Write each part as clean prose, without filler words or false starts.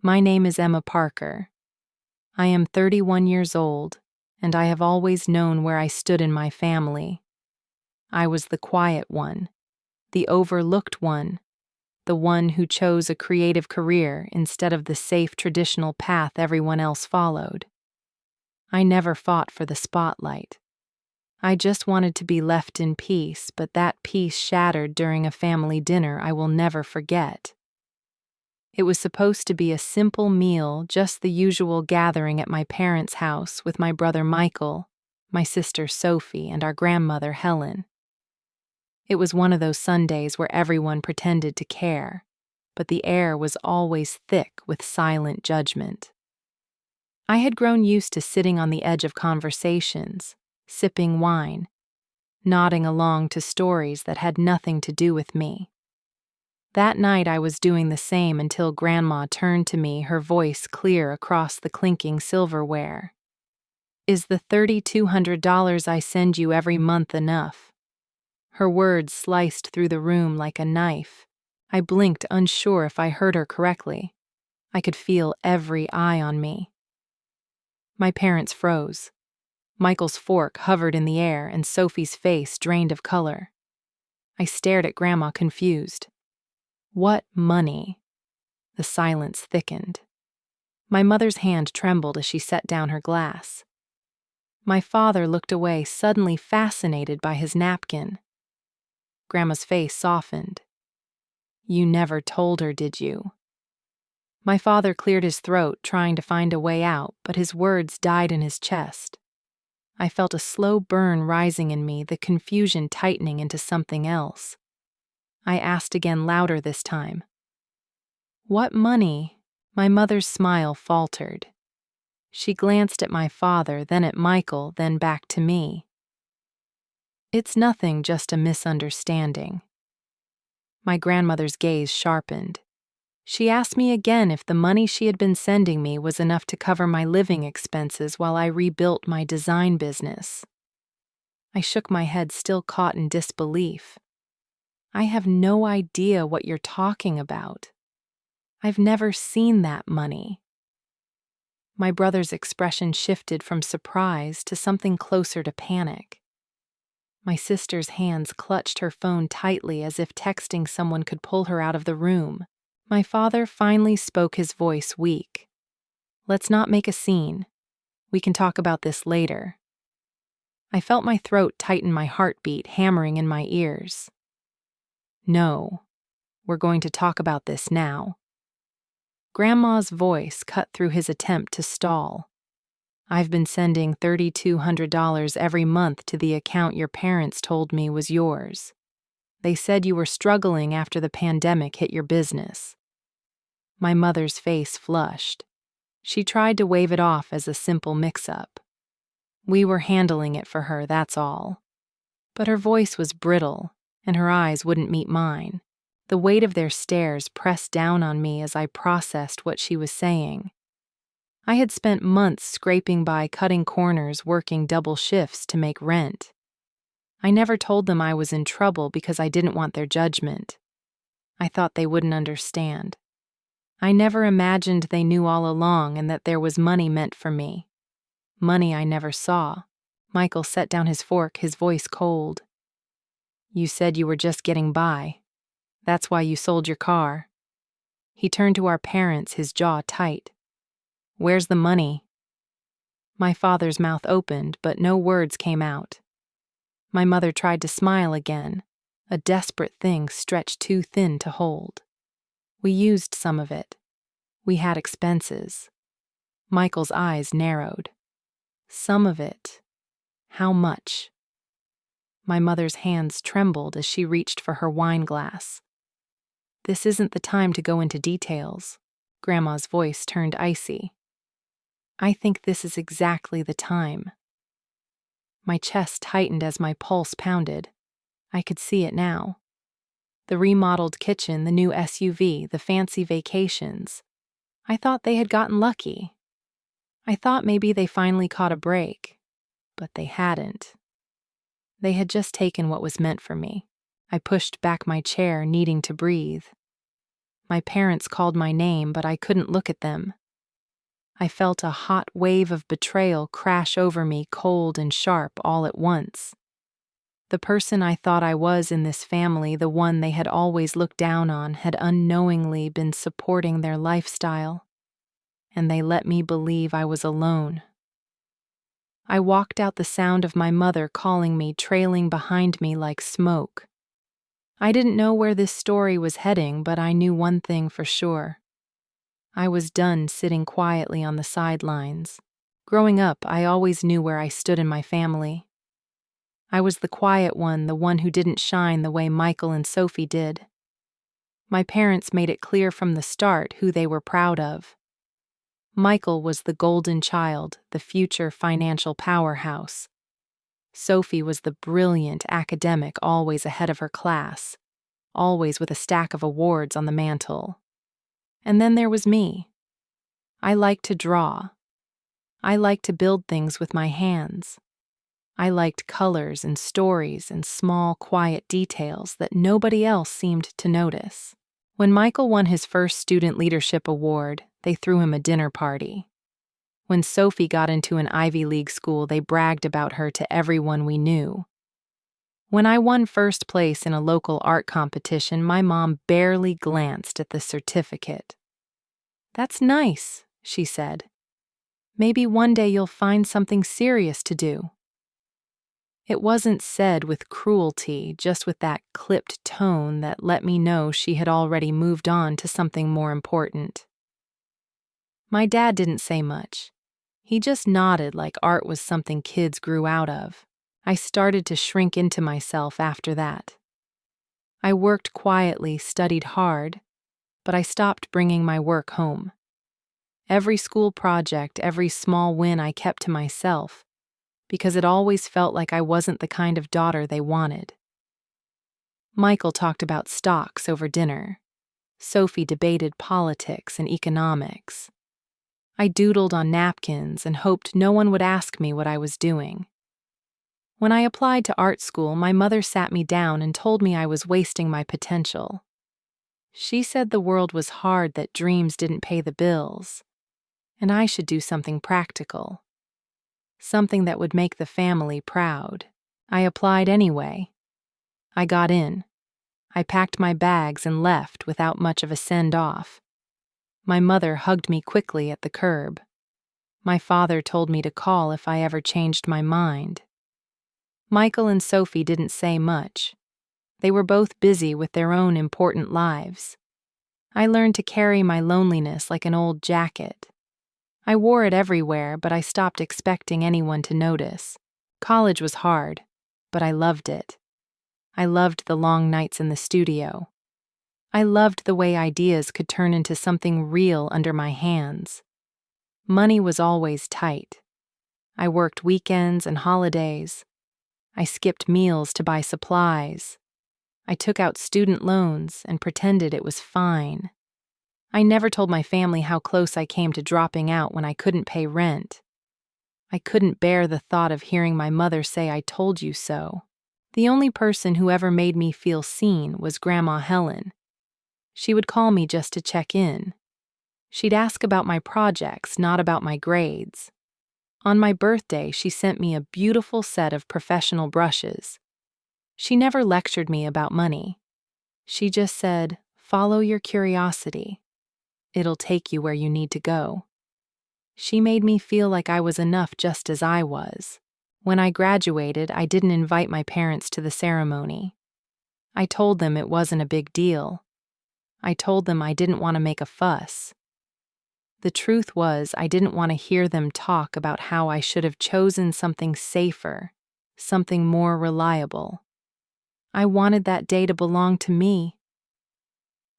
My name is Emma Parker. I am 31 years old, and I have always known where I stood in my family. I was the quiet one, the overlooked one, the one who chose a creative career instead of the safe traditional path everyone else followed. I never fought for the spotlight. I just wanted to be left in peace, but that peace shattered during a family dinner I will never forget. It was supposed to be a simple meal, just the usual gathering at my parents' house with my brother Michael, my sister Sophie, and our grandmother Helen. It was one of those Sundays where everyone pretended to care, but the air was always thick with silent judgment. I had grown used to sitting on the edge of conversations, sipping wine, nodding along to stories that had nothing to do with me. That night I was doing the same until Grandma turned to me, her voice clear across the clinking silverware. "Is the $3,200 I send you every month enough?" Her words sliced through the room like a knife. I blinked, unsure if I heard her correctly. I could feel every eye on me. My parents froze. Michael's fork hovered in the air and Sophie's face drained of color. I stared at Grandma, confused. What money? The silence thickened. My mother's hand trembled as she set down her glass. My father looked away, suddenly fascinated by his napkin. Grandma's face softened. "You never told her, did you?" My father cleared his throat, trying to find a way out, but his words died in his chest. I felt a slow burn rising in me, the confusion tightening into something else. I asked again, louder this time. "What money?" My mother's smile faltered. She glanced at my father, then at Michael, then back to me. "It's nothing, just a misunderstanding." My grandmother's gaze sharpened. She asked me again if the money she had been sending me was enough to cover my living expenses while I rebuilt my design business. I shook my head, still caught in disbelief. "I have no idea what you're talking about. I've never seen that money." My brother's expression shifted from surprise to something closer to panic. My sister's hands clutched her phone tightly, as if texting someone could pull her out of the room. My father finally spoke, his voice weak. "Let's not make a scene. We can talk about this later." I felt my throat tighten, my heartbeat hammering in my ears. "No, we're going to talk about this now." Grandma's voice cut through his attempt to stall. "I've been sending $3,200 every month to the account your parents told me was yours. They said you were struggling after the pandemic hit your business." My mother's face flushed. She tried to wave it off as a simple mix-up. "We were handling it for her, that's all." But her voice was brittle, and her eyes wouldn't meet mine. The weight of their stares pressed down on me as I processed what she was saying. I had spent months scraping by, cutting corners, working double shifts to make rent. I never told them I was in trouble because I didn't want their judgment. I thought they wouldn't understand. I never imagined they knew all along and that there was money meant for me. Money I never saw. Michael set down his fork, his voice cold. "You said you were just getting by. That's why you sold your car." He turned to our parents, his jaw tight. "Where's the money?" My father's mouth opened, but no words came out. My mother tried to smile again, a desperate thing stretched too thin to hold. "We used some of it. We had expenses." Michael's eyes narrowed. "Some of it? How much?" My mother's hands trembled as she reached for her wine glass. "This isn't the time to go into details." Grandma's voice turned icy. "I think this is exactly the time." My chest tightened as my pulse pounded. I could see it now. The remodeled kitchen, the new SUV, the fancy vacations. I thought they had gotten lucky. I thought maybe they finally caught a break. But they hadn't. They had just taken what was meant for me. I pushed back my chair, needing to breathe. My parents called my name, but I couldn't look at them. I felt a hot wave of betrayal crash over me, cold and sharp all at once. The person I thought I was in this family, the one they had always looked down on, had unknowingly been supporting their lifestyle, and they let me believe I was alone. I walked out, the sound of my mother calling me trailing behind me like smoke. I didn't know where this story was heading, but I knew one thing for sure. I was done sitting quietly on the sidelines. Growing up, I always knew where I stood in my family. I was the quiet one, the one who didn't shine the way Michael and Sophie did. My parents made it clear from the start who they were proud of. Michael was the golden child, the future financial powerhouse. Sophie was the brilliant academic, always ahead of her class, always with a stack of awards on the mantle. And then there was me. I liked to draw. I liked to build things with my hands. I liked colors and stories and small, quiet details that nobody else seemed to notice. When Michael won his first Student Leadership Award, they threw him a dinner party. When Sophie got into an Ivy League school, they bragged about her to everyone we knew. When I won first place in a local art competition, my mom barely glanced at the certificate. "That's nice," she said. "Maybe one day you'll find something serious to do." It wasn't said with cruelty, just with that clipped tone that let me know she had already moved on to something more important. My dad didn't say much. He just nodded like art was something kids grew out of. I started to shrink into myself after that. I worked quietly, studied hard, but I stopped bringing my work home. Every school project, every small win I kept to myself, because it always felt like I wasn't the kind of daughter they wanted. Michael talked about stocks over dinner. Sophie debated politics and economics. I doodled on napkins and hoped no one would ask me what I was doing. When I applied to art school, my mother sat me down and told me I was wasting my potential. She said the world was hard, that dreams didn't pay the bills, and I should do something practical. Something that would make the family proud. I applied anyway. I got in. I packed my bags and left without much of a send-off. My mother hugged me quickly at the curb. My father told me to call if I ever changed my mind. Michael and Sophie didn't say much. They were both busy with their own important lives. I learned to carry my loneliness like an old jacket. I wore it everywhere, but I stopped expecting anyone to notice. College was hard, but I loved it. I loved the long nights in the studio. I loved the way ideas could turn into something real under my hands. Money was always tight. I worked weekends and holidays. I skipped meals to buy supplies. I took out student loans and pretended it was fine. I never told my family how close I came to dropping out when I couldn't pay rent. I couldn't bear the thought of hearing my mother say, "I told you so." The only person who ever made me feel seen was Grandma Helen. She would call me just to check in. She'd ask about my projects, not about my grades. On my birthday, she sent me a beautiful set of professional brushes. She never lectured me about money. She just said, "Follow your curiosity. It'll take you where you need to go." She made me feel like I was enough just as I was. When I graduated, I didn't invite my parents to the ceremony. I told them it wasn't a big deal. I told them I didn't want to make a fuss. The truth was, I didn't want to hear them talk about how I should have chosen something safer, something more reliable. I wanted that day to belong to me.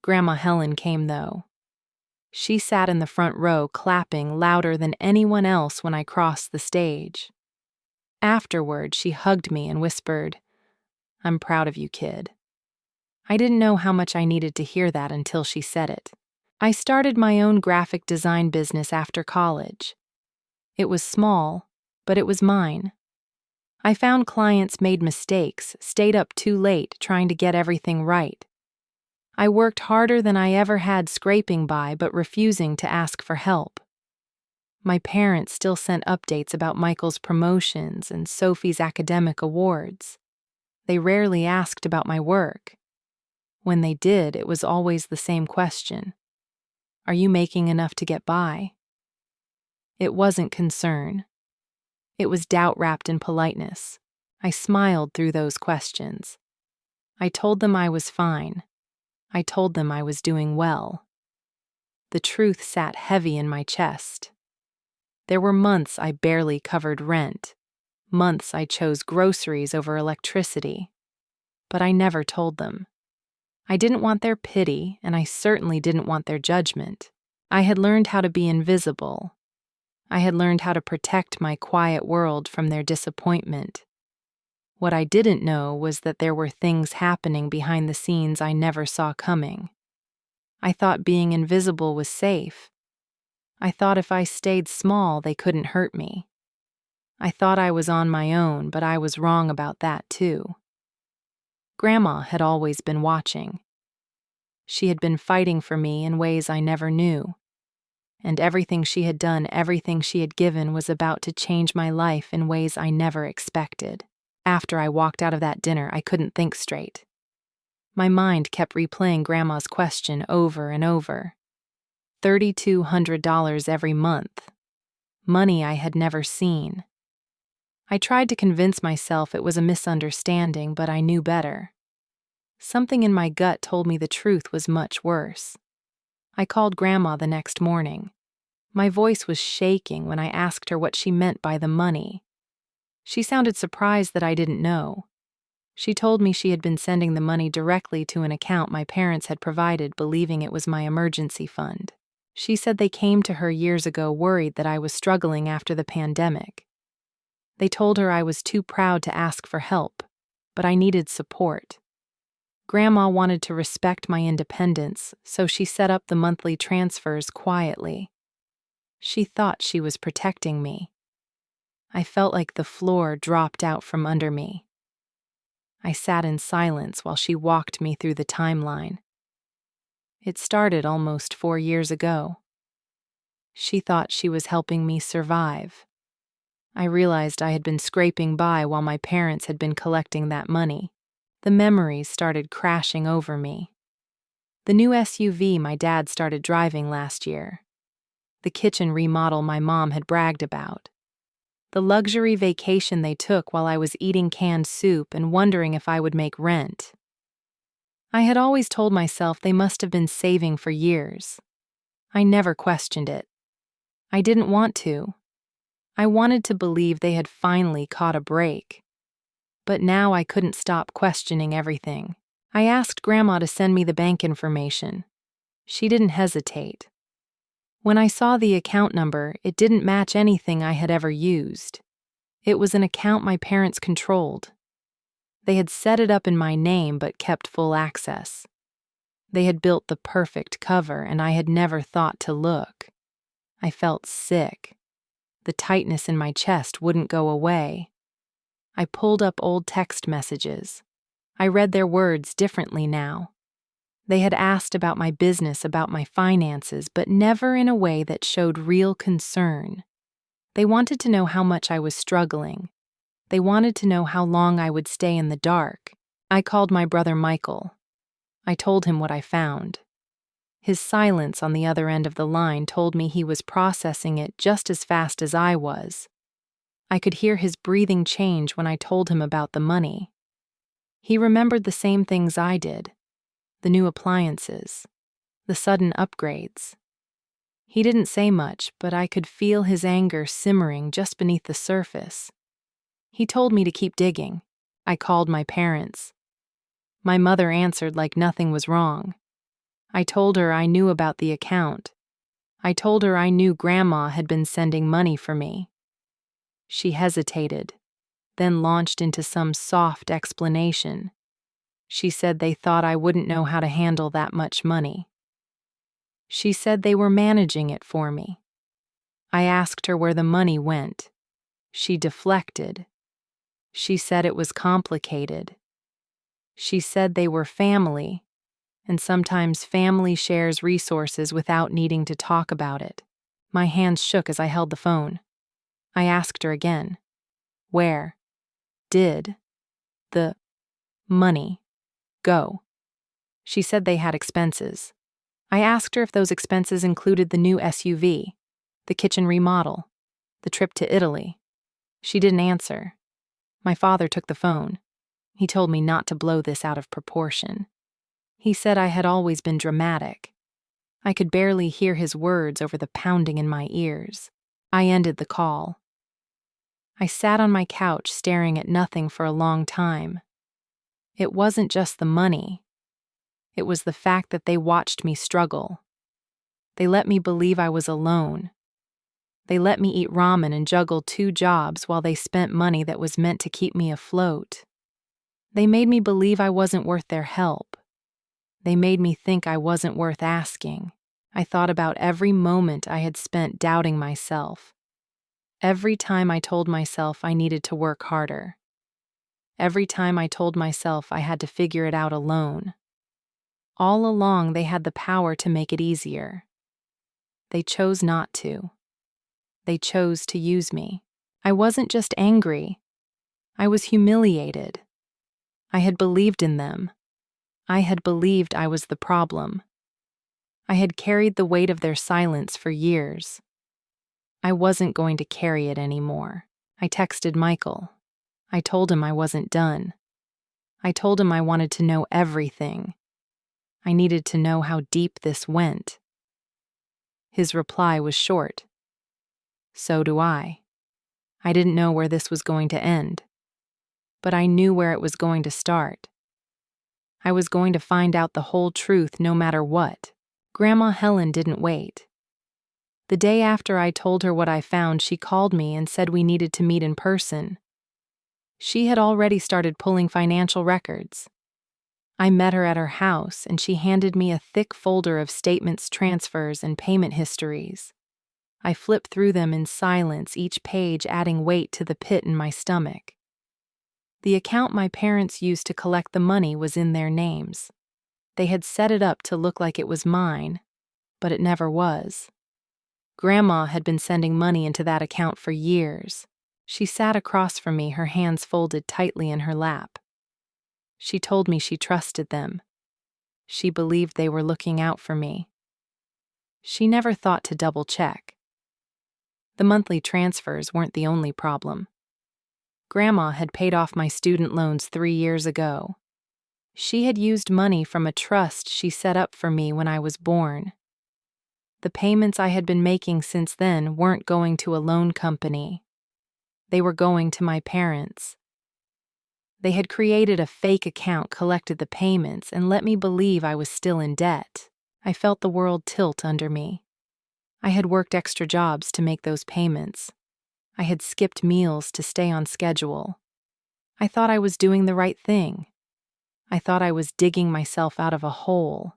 Grandma Helen came, though. She sat in the front row, clapping louder than anyone else when I crossed the stage. Afterward, she hugged me and whispered, "I'm proud of you, kid." I didn't know how much I needed to hear that until she said it. I started my own graphic design business after college. It was small, but it was mine. I found clients made mistakes, stayed up too late trying to get everything right. I worked harder than I ever had scraping by but refusing to ask for help. My parents still sent updates about Michael's promotions and Sophie's academic awards. They rarely asked about my work. When they did, it was always the same question. Are you making enough to get by? It wasn't concern. It was doubt wrapped in politeness. I smiled through those questions. I told them I was fine. I told them I was doing well. The truth sat heavy in my chest. There were months I barely covered rent, months I chose groceries over electricity. But I never told them. I didn't want their pity, and I certainly didn't want their judgment. I had learned how to be invisible. I had learned how to protect my quiet world from their disappointment. What I didn't know was that there were things happening behind the scenes I never saw coming. I thought being invisible was safe. I thought if I stayed small, they couldn't hurt me. I thought I was on my own, but I was wrong about that too. Grandma had always been watching. She had been fighting for me in ways I never knew. And everything she had done, everything she had given was about to change my life in ways I never expected. After I walked out of that dinner, I couldn't think straight. My mind kept replaying Grandma's question over and over. $3,200 every month. Money I had never seen. I tried to convince myself it was a misunderstanding, but I knew better. Something in my gut told me the truth was much worse. I called Grandma the next morning. My voice was shaking when I asked her what she meant by the money. She sounded surprised that I didn't know. She told me she had been sending the money directly to an account my parents had provided, believing it was my emergency fund. She said they came to her years ago worried that I was struggling after the pandemic. They told her I was too proud to ask for help, but I needed support. Grandma wanted to respect my independence, so she set up the monthly transfers quietly. She thought she was protecting me. I felt like the floor dropped out from under me. I sat in silence while she walked me through the timeline. It started almost 4 years ago. She thought she was helping me survive. I realized I had been scraping by while my parents had been collecting that money. The memories started crashing over me. The new SUV my dad started driving last year. The kitchen remodel my mom had bragged about. The luxury vacation they took while I was eating canned soup and wondering if I would make rent. I had always told myself they must have been saving for years. I never questioned it. I didn't want to. I wanted to believe they had finally caught a break. But now I couldn't stop questioning everything. I asked Grandma to send me the bank information. She didn't hesitate. When I saw the account number, it didn't match anything I had ever used. It was an account my parents controlled. They had set it up in my name but kept full access. They had built the perfect cover, and I had never thought to look. I felt sick. The tightness in my chest wouldn't go away. I pulled up old text messages. I read their words differently now. They had asked about my business, about my finances, but never in a way that showed real concern. They wanted to know how much I was struggling. They wanted to know how long I would stay in the dark. I called my brother Michael. I told him what I found. His silence on the other end of the line told me he was processing it just as fast as I was. I could hear his breathing change when I told him about the money. He remembered the same things I did. The new appliances, the sudden upgrades. He didn't say much, but I could feel his anger simmering just beneath the surface. He told me to keep digging. I called my parents. My mother answered like nothing was wrong. I told her I knew about the account. I told her I knew Grandma had been sending money for me. She hesitated, then launched into some soft explanation. She said they thought I wouldn't know how to handle that much money. She said they were managing it for me. I asked her where the money went. She deflected. She said it was complicated. She said they were family, And sometimes family shares resources without needing to talk about it. My hands shook as I held the phone. I asked her again. Where did the money go? She said they had expenses. I asked her if those expenses included the new SUV, the kitchen remodel, the trip to Italy. She didn't answer. My father took the phone. He told me not to blow this out of proportion. He said I had always been dramatic. I could barely hear his words over the pounding in my ears. I ended the call. I sat on my couch staring at nothing for a long time. It wasn't just the money. It was the fact that they watched me struggle. They let me believe I was alone. They let me eat ramen and juggle 2 jobs while they spent money that was meant to keep me afloat. They made me believe I wasn't worth their help. They made me think I wasn't worth asking. I thought about every moment I had spent doubting myself. Every time I told myself I needed to work harder. Every time I told myself I had to figure it out alone. All along, they had the power to make it easier. They chose not to. They chose to use me. I wasn't just angry. I was humiliated. I had believed in them. I had believed I was the problem. I had carried the weight of their silence for years. I wasn't going to carry it anymore. I texted Michael. I told him I wasn't done. I told him I wanted to know everything. I needed to know how deep this went. His reply was short. So do I. I didn't know where this was going to end. But I knew where it was going to start. I was going to find out the whole truth no matter what. Grandma Helen didn't wait. The day after I told her what I found, she called me and said we needed to meet in person. She had already started pulling financial records. I met her at her house, and she handed me a thick folder of statements, transfers, and payment histories. I flipped through them in silence, each page adding weight to the pit in my stomach. The account my parents used to collect the money was in their names. They had set it up to look like it was mine, but it never was. Grandma had been sending money into that account for years. She sat across from me, her hands folded tightly in her lap. She told me she trusted them. She believed they were looking out for me. She never thought to double-check. The monthly transfers weren't the only problem. Grandma had paid off my student loans 3 years ago. She had used money from a trust she set up for me when I was born. The payments I had been making since then weren't going to a loan company. They were going to my parents. They had created a fake account, collected the payments, and let me believe I was still in debt. I felt the world tilt under me. I had worked extra jobs to make those payments. I had skipped meals to stay on schedule. I thought I was doing the right thing. I thought I was digging myself out of a hole.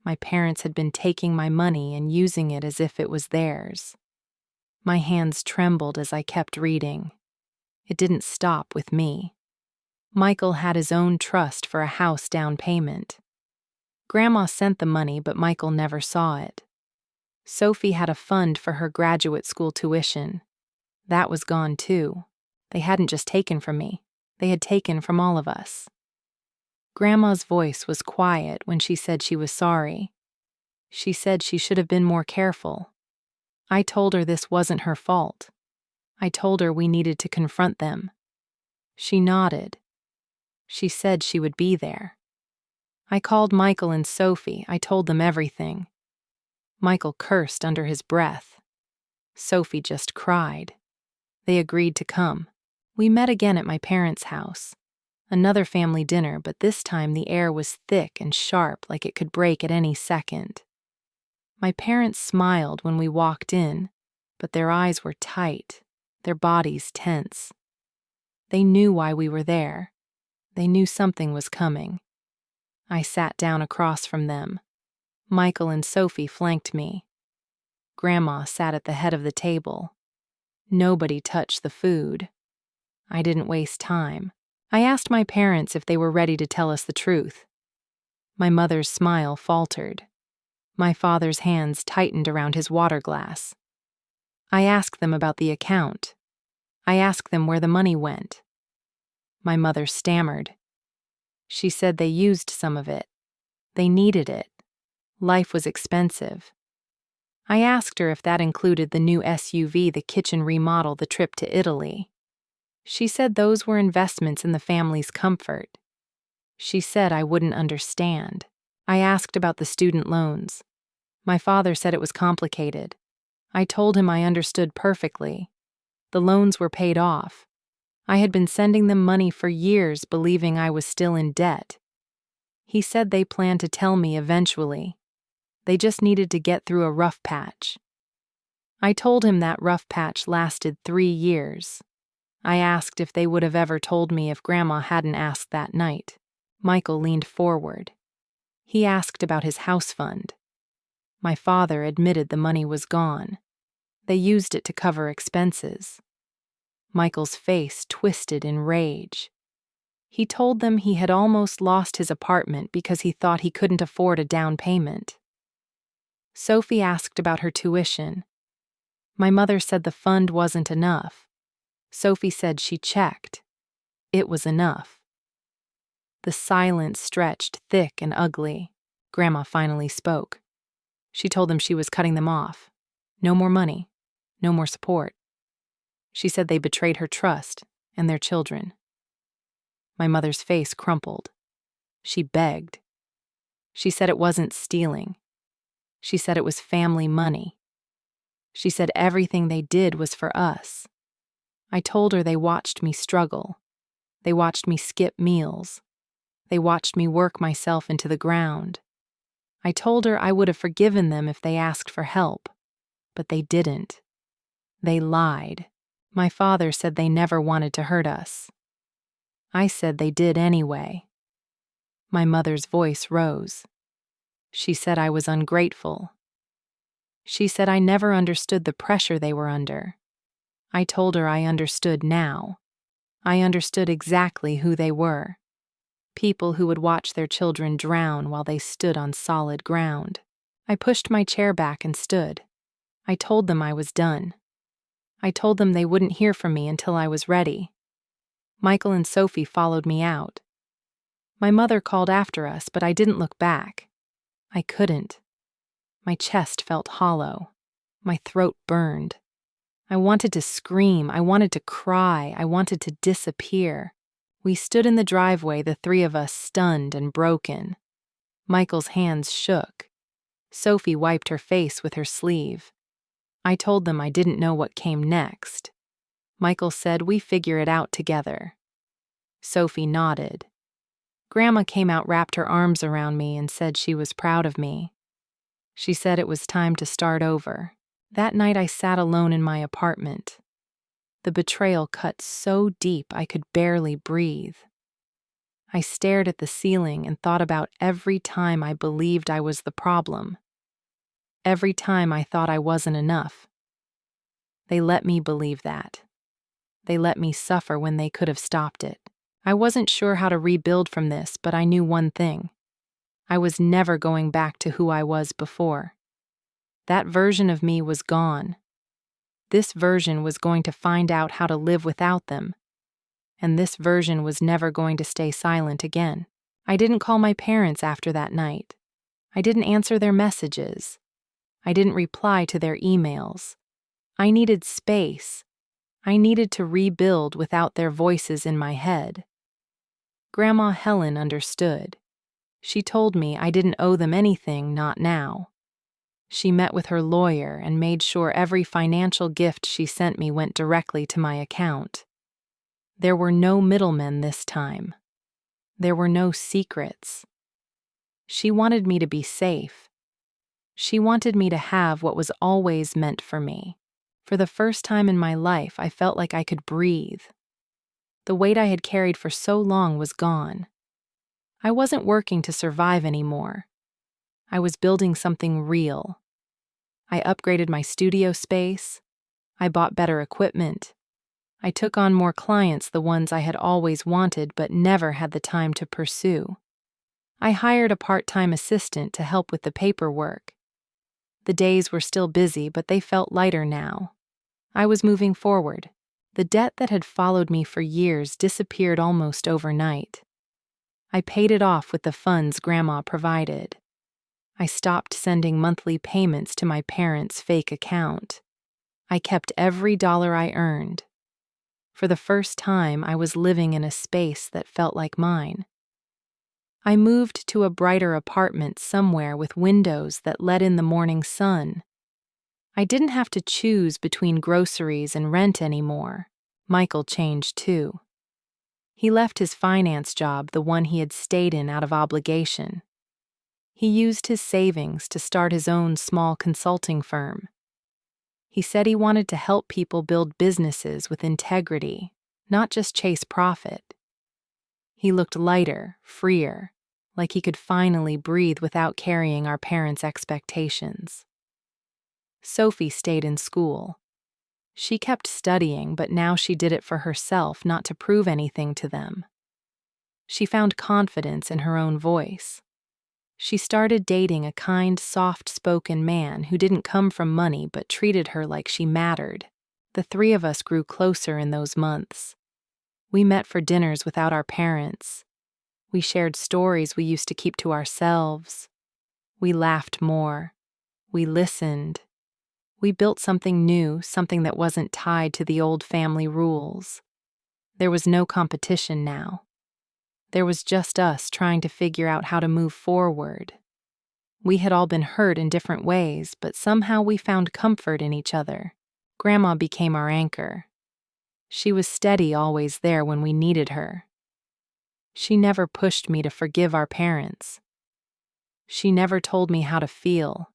My parents had been taking my money and using it as if it was theirs. My hands trembled as I kept reading. It didn't stop with me. Michael had his own trust for a house down payment. Grandma sent the money, but Michael never saw it. Sophie had a fund for her graduate school tuition. That was gone too. They hadn't just taken from me. They had taken from all of us. Grandma's voice was quiet when she said she was sorry. She said she should have been more careful. I told her this wasn't her fault. I told her we needed to confront them. She nodded. She said she would be there. I called Michael and Sophie. I told them everything. Michael cursed under his breath. Sophie just cried. They agreed to come. We met again at my parents' house. Another family dinner, but this time the air was thick and sharp, like it could break at any second. My parents smiled when we walked in, but their eyes were tight, their bodies tense. They knew why we were there. They knew something was coming. I sat down across from them. Michael and Sophie flanked me. Grandma sat at the head of the table. Nobody touched the food. I didn't waste time. I asked my parents if they were ready to tell us the truth. My mother's smile faltered. My father's hands tightened around his water glass. I asked them about the account. I asked them where the money went. My mother stammered. She said they used some of it. They needed it. Life was expensive. I asked her if that included the new SUV, the kitchen remodel, the trip to Italy. She said those were investments in the family's comfort. She said I wouldn't understand. I asked about the student loans. My father said it was complicated. I told him I understood perfectly. The loans were paid off. I had been sending them money for years, believing I was still in debt. He said they planned to tell me eventually. They just needed to get through a rough patch. I told him that rough patch lasted 3 years. I asked if they would have ever told me if Grandma hadn't asked that night. Michael leaned forward. He asked about his house fund. My father admitted the money was gone. They used it to cover expenses. Michael's face twisted in rage. He told them he had almost lost his apartment because he thought he couldn't afford a down payment. Sophie asked about her tuition. My mother said the fund wasn't enough. Sophie said she checked. It was enough. The silence stretched thick and ugly. Grandma finally spoke. She told them she was cutting them off. No more money. No more support. She said they betrayed her trust and their children. My mother's face crumpled. She begged. She said it wasn't stealing. She said it was family money. She said everything they did was for us. I told her they watched me struggle. They watched me skip meals. They watched me work myself into the ground. I told her I would have forgiven them if they asked for help, but they didn't. They lied. My father said they never wanted to hurt us. I said they did anyway. My mother's voice rose. She said I was ungrateful. She said I never understood the pressure they were under. I told her I understood now. I understood exactly who they were. People who would watch their children drown while they stood on solid ground. I pushed my chair back and stood. I told them I was done. I told them they wouldn't hear from me until I was ready. Michael and Sophie followed me out. My mother called after us, but I didn't look back. I couldn't. My chest felt hollow. My throat burned. I wanted to scream. I wanted to cry. I wanted to disappear. We stood in the driveway, the 3 of us, stunned and broken. Michael's hands shook. Sophie wiped her face with her sleeve. I told them I didn't know what came next. Michael said we figure it out together. Sophie nodded. Grandma came out, wrapped her arms around me, and said she was proud of me. She said it was time to start over. That night I sat alone in my apartment. The betrayal cut so deep I could barely breathe. I stared at the ceiling and thought about every time I believed I was the problem. Every time I thought I wasn't enough. They let me believe that. They let me suffer when they could have stopped it. I wasn't sure how to rebuild from this, but I knew one thing. I was never going back to who I was before. That version of me was gone. This version was going to find out how to live without them. And this version was never going to stay silent again. I didn't call my parents after that night. I didn't answer their messages. I didn't reply to their emails. I needed space. I needed to rebuild without their voices in my head. Grandma Helen understood. She told me I didn't owe them anything, not now. She met with her lawyer and made sure every financial gift she sent me went directly to my account. There were no middlemen this time. There were no secrets. She wanted me to be safe. She wanted me to have what was always meant for me. For the first time in my life, I felt like I could breathe. The weight I had carried for so long was gone. I wasn't working to survive anymore. I was building something real. I upgraded my studio space. I bought better equipment. I took on more clients, the ones I had always wanted but never had the time to pursue. I hired a part-time assistant to help with the paperwork. The days were still busy, but they felt lighter now. I was moving forward. The debt that had followed me for years disappeared almost overnight. I paid it off with the funds Grandma provided. I stopped sending monthly payments to my parents' fake account. I kept every dollar I earned. For the first time, I was living in a space that felt like mine. I moved to a brighter apartment somewhere with windows that let in the morning sun. I didn't have to choose between groceries and rent anymore. Michael changed too. He left his finance job, the one he had stayed in out of obligation. He used his savings to start his own small consulting firm. He said he wanted to help people build businesses with integrity, not just chase profit. He looked lighter, freer, like he could finally breathe without carrying our parents' expectations. Sophie stayed in school. She kept studying, but now she did it for herself, not to prove anything to them. She found confidence in her own voice. She started dating a kind, soft-spoken man who didn't come from money but treated her like she mattered. The three of us grew closer in those months. We met for dinners without our parents. We shared stories we used to keep to ourselves. We laughed more. We listened. We built something new, something that wasn't tied to the old family rules. There was no competition now. There was just us trying to figure out how to move forward. We had all been hurt in different ways, but somehow we found comfort in each other. Grandma became our anchor. She was steady, always there when we needed her. She never pushed me to forgive our parents. She never told me how to feel.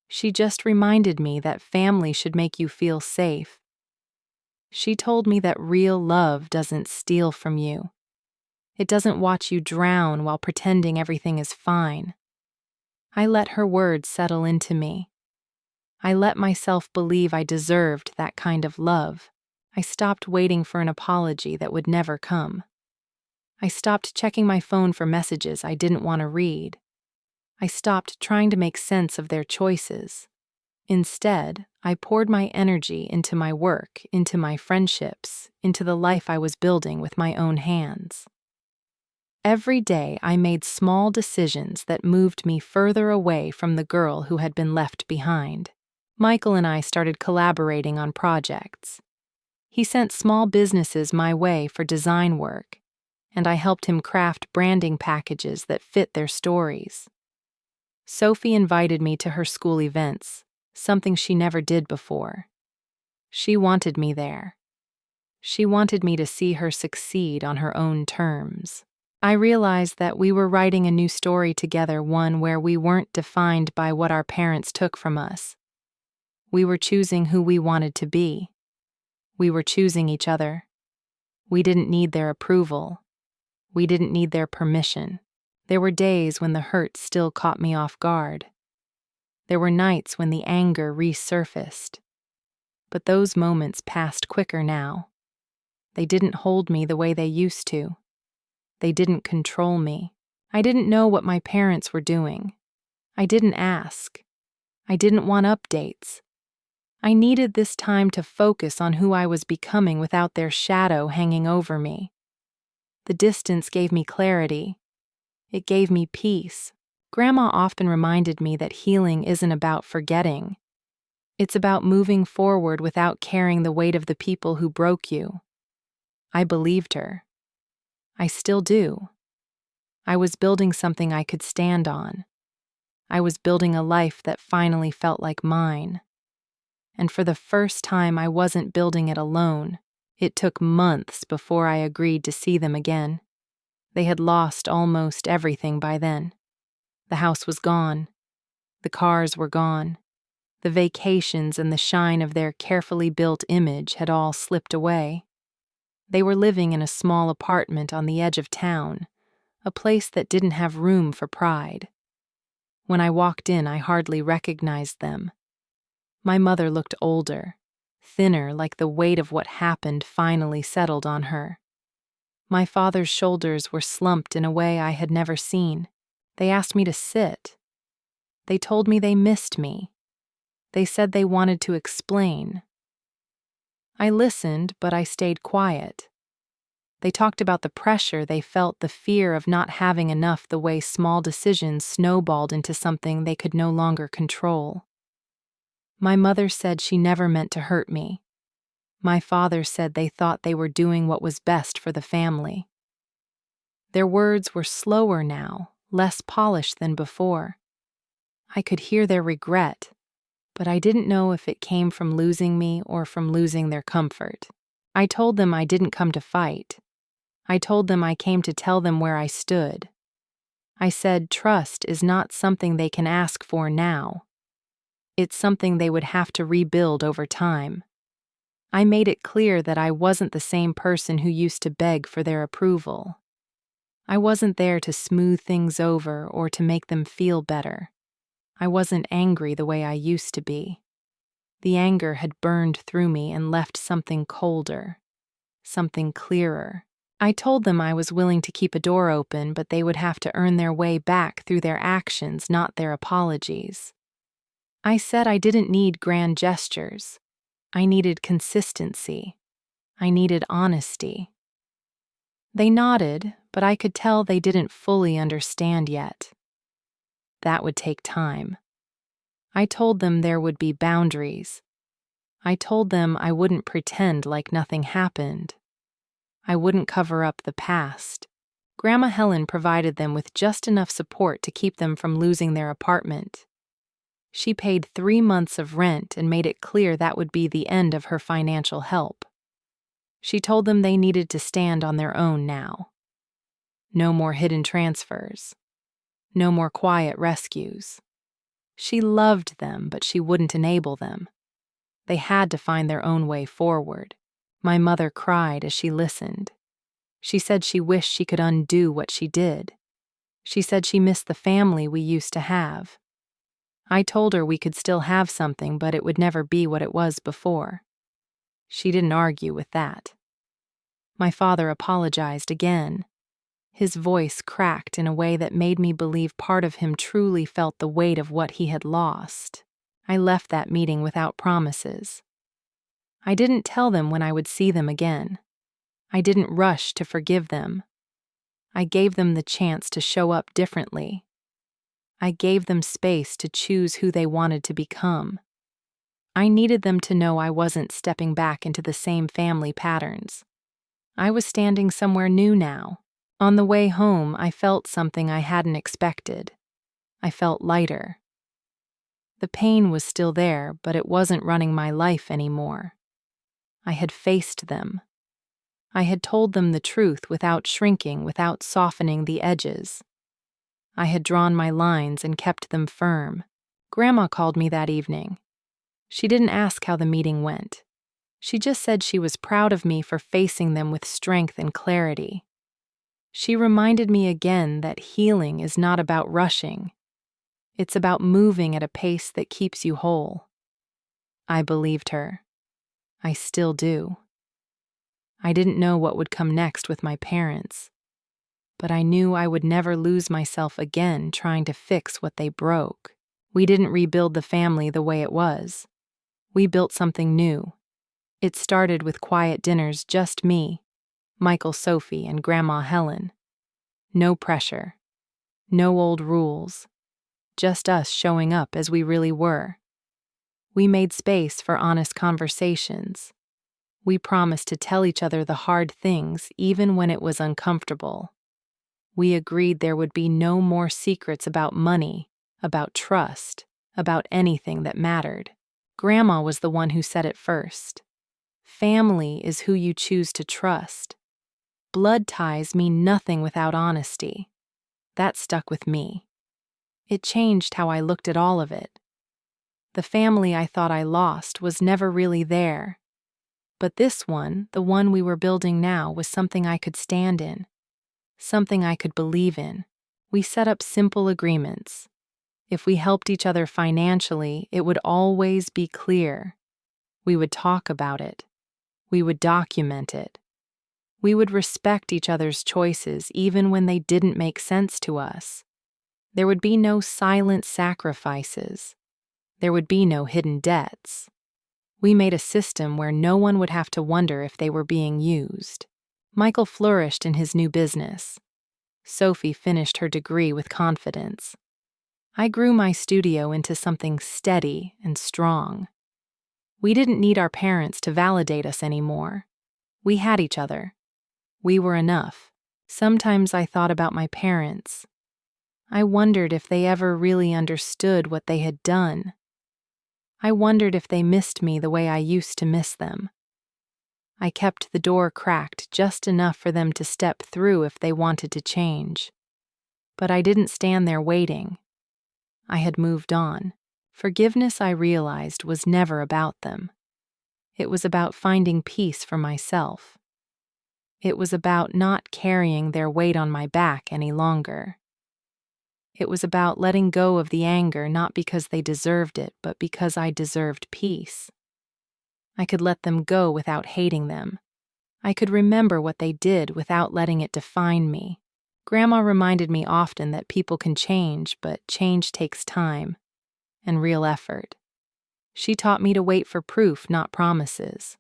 She just reminded me that family should make you feel safe. She told me that real love doesn't steal from you. It doesn't watch you drown while pretending everything is fine. I let her words settle into me. I let myself believe I deserved that kind of love. I stopped waiting for an apology that would never come. I stopped checking my phone for messages I didn't want to read. I stopped trying to make sense of their choices. Instead, I poured my energy into my work, into my friendships, into the life I was building with my own hands. Every day I made small decisions that moved me further away from the girl who had been left behind. Michael and I started collaborating on projects. He sent small businesses my way for design work, and I helped him craft branding packages that fit their stories. Sophie invited me to her school events, something she never did before. She wanted me there. She wanted me to see her succeed on her own terms. I realized that we were writing a new story together, one where we weren't defined by what our parents took from us. We were choosing who we wanted to be. We were choosing each other. We didn't need their approval. We didn't need their permission. There were days when the hurt still caught me off guard. There were nights when the anger resurfaced. But those moments passed quicker now. They didn't hold me the way they used to. They didn't control me. I didn't know what my parents were doing. I didn't ask. I didn't want updates. I needed this time to focus on who I was becoming without their shadow hanging over me. The distance gave me clarity. It gave me peace. Grandma often reminded me that healing isn't about forgetting. It's about moving forward without carrying the weight of the people who broke you. I believed her. I still do. I was building something I could stand on. I was building a life that finally felt like mine. And for the first time, I wasn't building it alone. It took months before I agreed to see them again. They had lost almost everything by then. The house was gone. The cars were gone. The vacations and the shine of their carefully built image had all slipped away. They were living in a small apartment on the edge of town, a place that didn't have room for pride. When I walked in, I hardly recognized them. My mother looked older, thinner, like the weight of what happened finally settled on her. My father's shoulders were slumped in a way I had never seen. They asked me to sit. They told me they missed me. They said they wanted to explain. I listened, but I stayed quiet. They talked about the pressure they felt, the fear of not having enough, the way small decisions snowballed into something they could no longer control. My mother said she never meant to hurt me. My father said they thought they were doing what was best for the family. Their words were slower now, less polished than before. I could hear their regret, but I didn't know if it came from losing me or from losing their comfort. I told them I didn't come to fight. I told them I came to tell them where I stood. I said trust is not something they can ask for now. It's something they would have to rebuild over time. I made it clear that I wasn't the same person who used to beg for their approval. I wasn't there to smooth things over or to make them feel better. I wasn't angry the way I used to be. The anger had burned through me and left something colder, something clearer. I told them I was willing to keep a door open, but they would have to earn their way back through their actions, not their apologies. I said I didn't need grand gestures. I needed consistency. I needed honesty. They nodded, but I could tell they didn't fully understand yet. That would take time. I told them there would be boundaries. I told them I wouldn't pretend like nothing happened. I wouldn't cover up the past. Grandma Helen provided them with just enough support to keep them from losing their apartment. She paid 3 months of rent and made it clear that would be the end of her financial help. She told them they needed to stand on their own now. No more hidden transfers. No more quiet rescues. She loved them, but she wouldn't enable them. They had to find their own way forward. My mother cried as she listened. She said she wished she could undo what she did. She said she missed the family we used to have. I told her we could still have something, but it would never be what it was before. She didn't argue with that. My father apologized again. His voice cracked in a way that made me believe part of him truly felt the weight of what he had lost. I left that meeting without promises. I didn't tell them when I would see them again. I didn't rush to forgive them. I gave them the chance to show up differently. I gave them space to choose who they wanted to become. I needed them to know I wasn't stepping back into the same family patterns. I was standing somewhere new now. On the way home, I felt something I hadn't expected. I felt lighter. The pain was still there, but it wasn't running my life anymore. I had faced them. I had told them the truth without shrinking, without softening the edges. I had drawn my lines and kept them firm. Grandma called me that evening. She didn't ask how the meeting went. She just said she was proud of me for facing them with strength and clarity. She reminded me again that healing is not about rushing. It's about moving at a pace that keeps you whole. I believed her. I still do. I didn't know what would come next with my parents, but I knew I would never lose myself again trying to fix what they broke. We didn't rebuild the family the way it was. We built something new. It started with quiet dinners, just me, Michael, Sophie, and Grandma Helen. No pressure. No old rules. Just us showing up as we really were. We made space for honest conversations. We promised to tell each other the hard things even when it was uncomfortable. We agreed there would be no more secrets about money, about trust, about anything that mattered. Grandma was the one who said it first. Family is who you choose to trust. Blood ties mean nothing without honesty. That stuck with me. It changed how I looked at all of it. The family I thought I lost was never really there. But this one, the one we were building now, was something I could stand in. Something I could believe in. We set up simple agreements. If we helped each other financially, it would always be clear. We would talk about it. We would document it. We would respect each other's choices even when they didn't make sense to us. There would be no silent sacrifices. There would be no hidden debts. We made a system where no one would have to wonder if they were being used. Michael flourished in his new business. Sophie finished her degree with confidence. I grew my studio into something steady and strong. We didn't need our parents to validate us anymore. We had each other. We were enough. Sometimes I thought about my parents. I wondered if they ever really understood what they had done. I wondered if they missed me the way I used to miss them. I kept the door cracked just enough for them to step through if they wanted to change. But I didn't stand there waiting. I had moved on. Forgiveness, I realized, was never about them. It was about finding peace for myself. It was about not carrying their weight on my back any longer. It was about letting go of the anger not because they deserved it, but because I deserved peace. I could let them go without hating them. I could remember what they did without letting it define me. Grandma reminded me often that people can change, but change takes time and real effort. She taught me to wait for proof, not promises.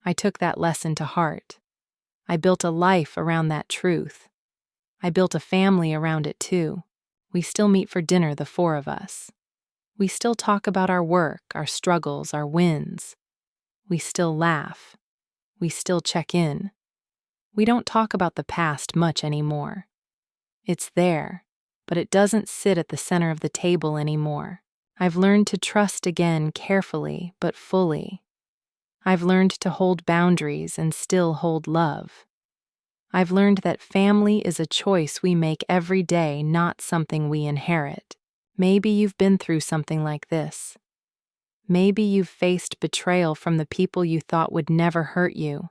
I took that lesson to heart. I built a life around that truth. I built a family around it too. We still meet for dinner, the four of us. We still talk about our work, our struggles, our wins. We still laugh. We still check in. We don't talk about the past much anymore. It's there, but it doesn't sit at the center of the table anymore. I've learned to trust again carefully but fully. I've learned to hold boundaries and still hold love. I've learned that family is a choice we make every day, not something we inherit. Maybe you've been through something like this. Maybe you've faced betrayal from the people you thought would never hurt you.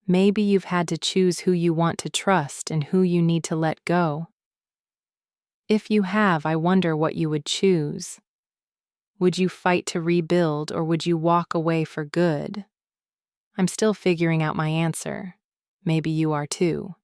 Maybe you've had to choose who you want to trust and who you need to let go. If you have, I wonder what you would choose. Would you fight to rebuild, or would you walk away for good? I'm still figuring out my answer. Maybe you are too.